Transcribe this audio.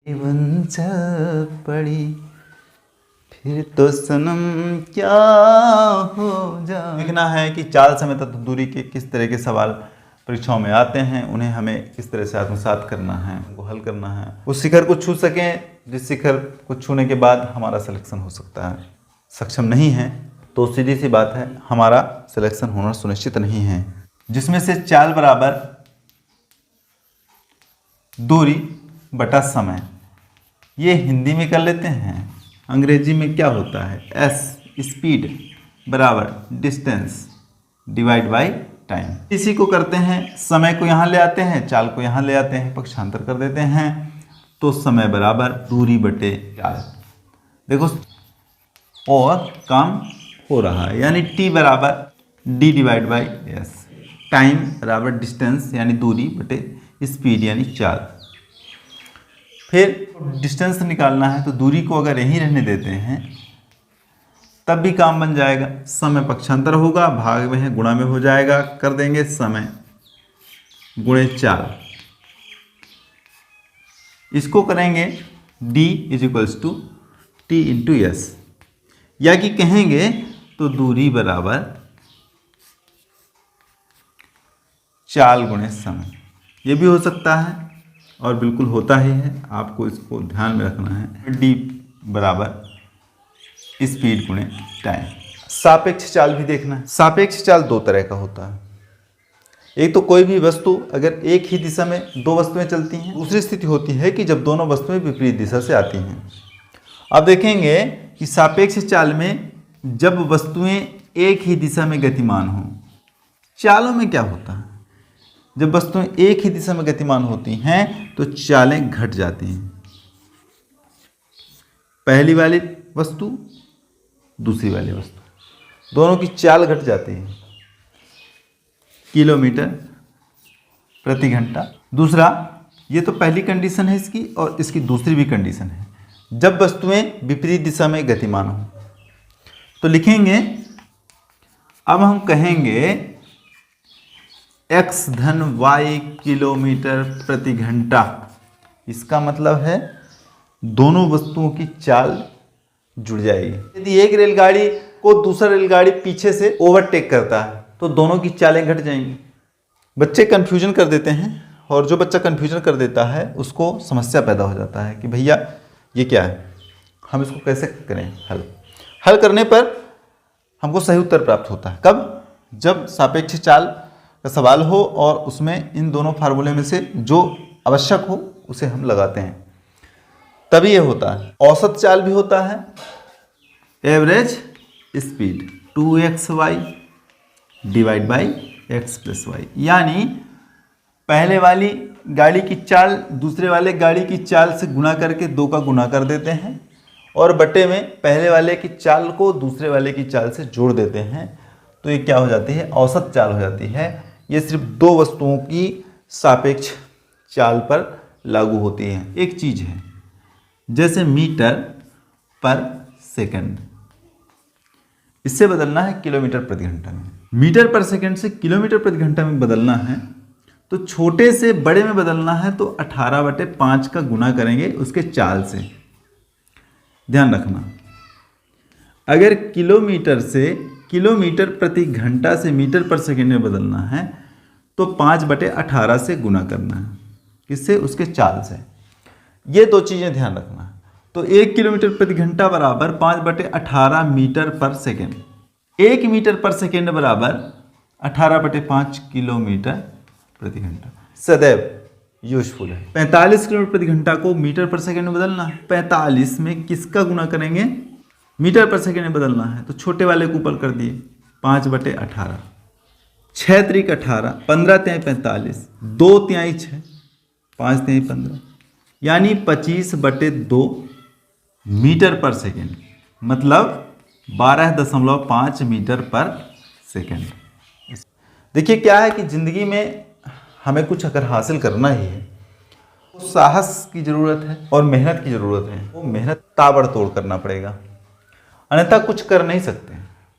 जीवन जब पड़ी फिर तो सनम क्या हो जा। देखना है कि चाल समय तत्व दूरी के किस तरह के सवाल परीक्षाओं में आते हैं, उन्हें हमें किस तरह से आत्मसात करना है, उनको हल करना है, उस शिखर को छू सकें जिस शिखर को छूने के बाद हमारा सिलेक्शन हो सकता है। सक्षम नहीं है तो सीधी सी बात है, हमारा सिलेक्शन होना सुनिश्चित नहीं है। जिसमें से चाल बराबर दूरी बटा समय, ये हिंदी में कर लेते हैं। अंग्रेजी में क्या होता है? एस स्पीड बराबर डिस्टेंस डिवाइड बाई टाइम। इसी को करते हैं, समय को यहाँ ले आते हैं, चाल को यहाँ ले आते हैं, पक्षांतर कर देते हैं तो समय बराबर दूरी बटे चाल। देखो और काम हो रहा है, यानी टी बराबर D divide by S, time बराबर डिस्टेंस यानी दूरी बटे स्पीड यानी चाल। फिर डिस्टेंस निकालना है तो दूरी को अगर यहीं रहने देते हैं तब भी काम बन जाएगा। समय पक्षांतर होगा, भाग में है गुणा में हो जाएगा, कर देंगे समय गुणे चाल। इसको करेंगे d is equals to T into S, या कि कहेंगे तो दूरी बराबर चाल गुणे समय। ये भी हो सकता है और बिल्कुल होता ही है, आपको इसको ध्यान में रखना है। d बराबर स्पीड गुणे टाइम। सापेक्ष चाल भी देखना है। सापेक्ष चाल दो तरह का होता है। एक तो कोई भी वस्तु अगर एक ही दिशा में दो वस्तुएं चलती हैं, दूसरी स्थिति होती है कि जब दोनों वस्तुएं विपरीत दिशा से आती हैं। अब देखेंगे कि सापेक्ष चाल में जब वस्तुएं एक ही दिशा में गतिमान हों, चालों में क्या होता है? जब वस्तुएं एक ही दिशा में गतिमान होती हैं तो चालें घट जाती हैं। पहली वाली वस्तु दूसरी वाली वस्तु, दोनों की चाल घट जाती है किलोमीटर प्रति घंटा। दूसरा, ये तो पहली कंडीशन है इसकी, और इसकी दूसरी भी कंडीशन है, जब वस्तुएं विपरीत दिशा में गतिमान हो। तो लिखेंगे, अब हम कहेंगे x धन y किलोमीटर प्रति घंटा। इसका मतलब है दोनों वस्तुओं की चाल जुड़ जाएगी। यदि एक रेलगाड़ी को दूसरा रेलगाड़ी पीछे से ओवरटेक करता है तो दोनों की चालें घट जाएंगी। बच्चे कंफ्यूजन कर देते हैं, और जो बच्चा कंफ्यूजन कर देता है उसको समस्या पैदा हो जाता है कि भैया ये क्या है, हम इसको कैसे करें हल करने पर हमको सही उत्तर प्राप्त होता है। कब? जब सापेक्ष चाल का सवाल हो और उसमें इन दोनों फार्मूले में से जो आवश्यक हो उसे हम लगाते हैं, तभी ये होता है। औसत चाल भी होता है, average speed 2xy divide by x plus Y, यानी पहले वाली गाड़ी की चाल दूसरे वाले गाड़ी की चाल से गुणा करके 2 का गुणा कर देते हैं, और बटे में पहले वाले की चाल को दूसरे वाले की चाल से जोड़ देते हैं, तो ये क्या हो जाती है? औसत चाल हो जाती है। ये सिर्फ दो वस्तुओं की सापेक्ष चाल पर लागू होती है। एक चीज है जैसे मीटर पर सेकंड, इससे बदलना है किलोमीटर प्रति घंटा में। मीटर पर सेकंड से किलोमीटर प्रति घंटा में बदलना है तो छोटे से बड़े में बदलना है तो 18/5 का गुणा करेंगे उसके चाल से। ध्यान रखना, अगर किलोमीटर से किलोमीटर प्रति घंटा से मीटर पर सेकंड में बदलना है तो 5/18 से गुणा करना है। किससे? उसके चाल से। ये दो चीज़ें ध्यान रखना है। तो 1 किलोमीटर प्रति घंटा बराबर 5/18 मीटर पर सेकेंड। 1 मीटर पर सेकेंड बराबर 18/5 किलोमीटर प्रति घंटा। सदैव यूजफुल है। 45 किलोमीटर प्रति घंटा को मीटर पर सेकेंड में बदलना है। 45 में किसका गुणा करेंगे? मीटर पर सेकेंड में बदलना है, तो छोटे वाले को ऊपर कर दिए 5/18, 6 त्रिक 18, 15 तिहाई 45, 2 तिहाई 6, 5 तिहाई 15, यानी 25/2 मीटर पर सेकेंड, मतलब 12.5 मीटर पर सेकेंड। देखिए क्या है कि जिंदगी में हमें कुछ अगर हासिल करना ही है तो साहस की ज़रूरत है और मेहनत की ज़रूरत है। वो मेहनत ताबड़तोड़ करना पड़ेगा, अन्यथा कुछ कर नहीं सकते।